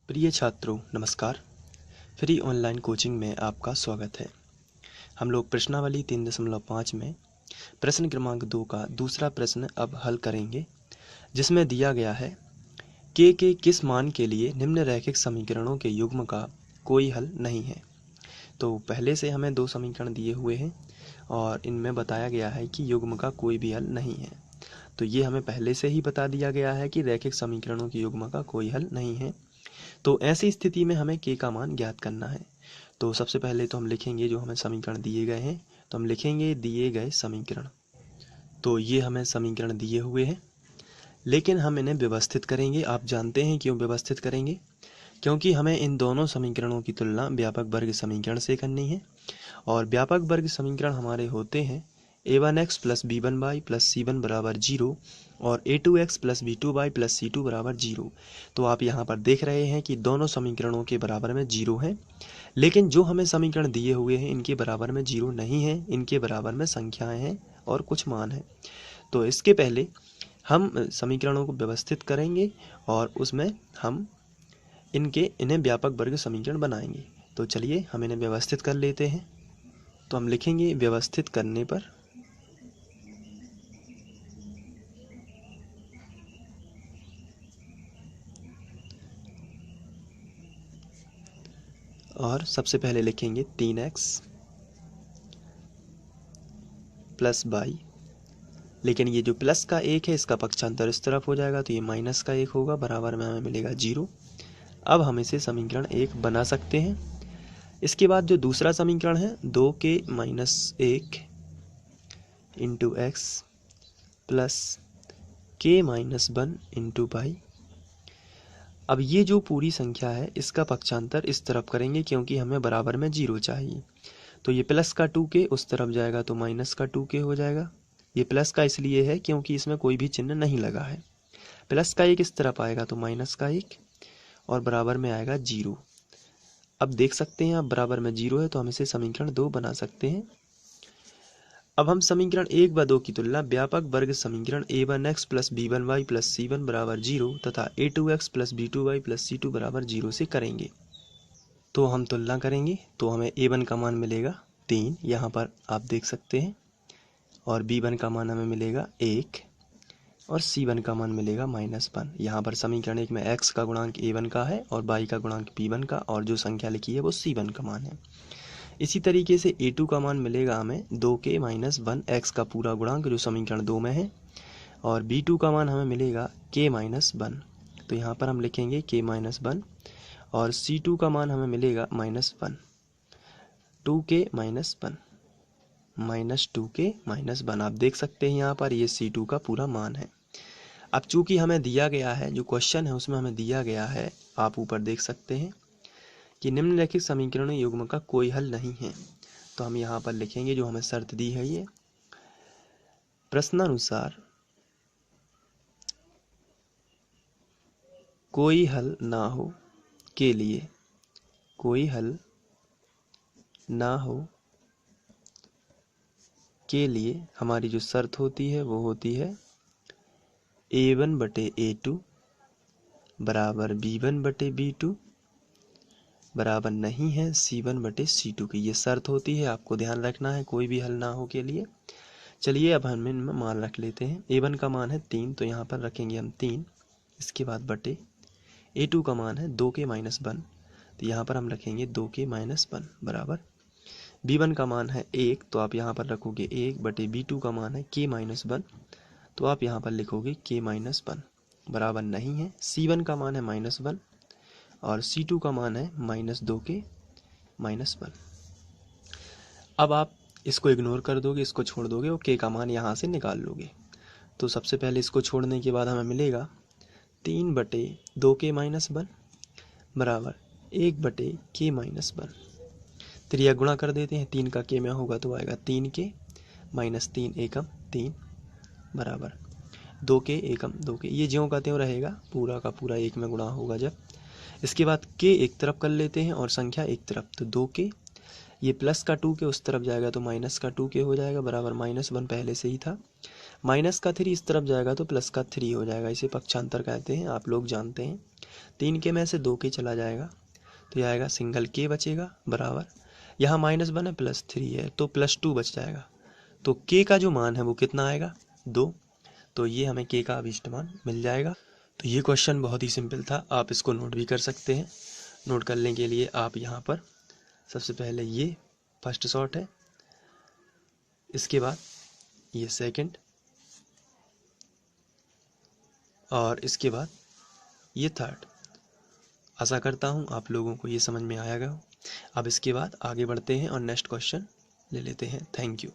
प्रिय छात्रों नमस्कार। फ्री ऑनलाइन कोचिंग में आपका स्वागत है। हम लोग प्रश्नावली 3.5 में प्रश्न क्रमांक 2 का दूसरा प्रश्न अब हल करेंगे, जिसमें दिया गया है के किस मान के लिए निम्नलिखित समीकरणों के युग्म का कोई हल नहीं है। तो पहले से हमें 2 समीकरण दिए हुए हैं और इनमें बताया गया है कि युग्म का कोई भी हल नहीं है। तो ये हमें पहले से ही बता दिया गया है कि रैखिक समीकरणों के युग्म का कोई हल नहीं है। तो ऐसी स्थिति में हमें के का मान ज्ञात करना है। तो सबसे पहले तो हम लिखेंगे जो हमें समीकरण दिए गए हैं, तो हम लिखेंगे दिए गए समीकरण। तो ये हमें समीकरण दिए हुए हैं, लेकिन हम इन्हें व्यवस्थित करेंगे। आप जानते हैं क्यों व्यवस्थित करेंगे? क्योंकि हमें इन दोनों समीकरणों की तुलना व्यापक वर्ग समीकरण से करनी है। और व्यापक वर्ग समीकरण हमारे होते हैं a1x plus b1y plus c1 बराबर 0 और a2x plus b2y plus c2 बराबर 0। तो आप यहाँ पर देख रहे हैं कि दोनों समीकरणों के बराबर में 0 है, लेकिन जो हमें समीकरण दिए हुए हैं इनके बराबर में 0 नहीं है, इनके बराबर में संख्याएं हैं और कुछ मान हैं। तो इसके पहले हम समीकरणों को व्यवस्थित करेंगे और उसमें हम इन्हें व्यापक वर्ग समीकरण बनाएंगे। तो चलिए हम इन्हें व्यवस्थित कर लेते हैं। तो हम लिखेंगे व्यवस्थित करने पर और सबसे पहले लिखेंगे 3x प्लस वाई, लेकिन ये जो प्लस का 1 है इसका पक्षांतर इस तरफ हो जाएगा, तो ये माइनस का 1 होगा, बराबर में हमें मिलेगा 0। अब हम इसे समीकरण 1 बना सकते हैं। इसके बाद जो दूसरा समीकरण है 2k minus 1 into x plus k minus 1 into y. अब ये जो पूरी संख्या है इसका पक्षांतर इस तरफ करेंगे, क्योंकि हमें बराबर में 0 चाहिए। तो ये प्लस का 2k उस तरफ जाएगा तो माइनस का 2k हो जाएगा। ये प्लस का इसलिए है क्योंकि इसमें कोई भी चिन्ह नहीं लगा है। प्लस का 1 इस तरफ आएगा तो माइनस का 1 और बराबर में आएगा 0। अब देख सकते हैं अब बराबर में 0 है, तो हम इसे समीकरण 2 बना सकते हैं। अब हम समीकरण 1 व 2 की तुलना व्यापक वर्ग समीकरण a1x plus b1y plus c1 बराबर 0 तथा a2x plus b2y plus c2 बराबर 0 से करेंगे। तो हम तुलना करेंगे तो हमें a1 का मान मिलेगा 3, यहाँ पर आप देख सकते हैं, और b1 का मान हमें मिलेगा 1 और c1 का मान मिलेगा -1। यहाँ पर समीकरण 1 में x का गुणांक a1 का है और y का गुणांक b1 का, और जो संख्या लिखी है वो c1 का मान है। इसी तरीके से a2 का मान मिलेगा हमें 2k माइनस 1 x का पूरा गुणांक जो समीकरण 2 में है, और b2 का मान हमें मिलेगा k माइनस 1। तो यहाँ पर हम लिखेंगे k माइनस 1 और c2 का मान हमें मिलेगा -1, 2k minus 1 minus 2k minus 1। आप देख सकते हैं यहाँ पर ये c2 का पूरा मान है। अब चूंकि हमें दिया गया है, जो क्वेश्चन है उसमें हमें दिया गया है, आप ऊपर देख सकते हैं कि निम्नलिखित समीकरणों युग्म का कोई हल नहीं है। तो हम यहाँ पर लिखेंगे जो हमें शर्त दी है, ये प्रश्नानुसार कोई हल ना हो के लिए, कोई हल ना हो के लिए हमारी जो शर्त होती है वो होती है a1 बटे a2 बराबर b1 बटे b2 बराबर नहीं है c1 बटे c2 की। ये शर्त होती है, आपको ध्यान रखना है कोई भी हल ना हो के लिए। चलिए अब हम इनमें मान रख लेते हैं। a1 का मान है 3, तो यहाँ पर रखेंगे हम 3। इसके बाद बटे a2 का मान है 2k माइनस 1, तो यहाँ पर हम रखेंगे 2k माइनस 1 बराबर b1 का मान है 1, तो आप यहाँ पर रखोगे 1 बटे b2 का मान है k माइनस 1, तो आप यहाँ पर लिखोगे k माइनस 1 बराबर नहीं है c1 का मान है -1 और c2 का मान है -2k माइनस 1। अब आप इसको इग्नोर कर दोगे, इसको छोड़ दोगे और k का मान यहाँ से निकाल लोगे। तो सबसे पहले इसको छोड़ने के बाद हमें मिलेगा 3 बटे 2k माइनस 1 बराबर 1 बटे k माइनस 1। त्रिया गुणा कर देते हैं, 3 का k में होगा तो आएगा 3k माइनस 3 एकम 3 बराबर 2k एकम 2k। ये ज्यों का त्यों रहेगा, पूरा का पूरा 1 में गुणा होगा जब। इसके बाद k एक तरफ कर लेते हैं और संख्या एक तरफ, तो 2k, ये प्लस का 2k उस तरफ जाएगा तो माइनस का 2k हो जाएगा बराबर -1 पहले से ही था। माइनस का 3 इस तरफ जाएगा तो प्लस का 3 हो जाएगा, इसे पक्षांतर कहते हैं, आप लोग जानते हैं। 3 के में से 2 के चला जाएगा तो यह आएगा सिंगल के बचेगा बराबर, यहाँ -1 है +3 है तो +2 बच जाएगा। तो के का जो मान है वो कितना आएगा 2, तो ये हमें के का अभीष्ट मान मिल जाएगा। तो ये क्वेश्चन बहुत ही सिंपल था, आप इसको नोट भी कर सकते हैं। नोट करने के लिए आप यहाँ पर सबसे पहले ये फर्स्ट शॉट है, इसके बाद ये सेकंड, और इसके बाद ये थर्ड। आशा करता हूँ आप लोगों को ये समझ में आएगा। अब इसके बाद आगे बढ़ते हैं और नेक्स्ट क्वेश्चन ले लेते हैं। Thank you.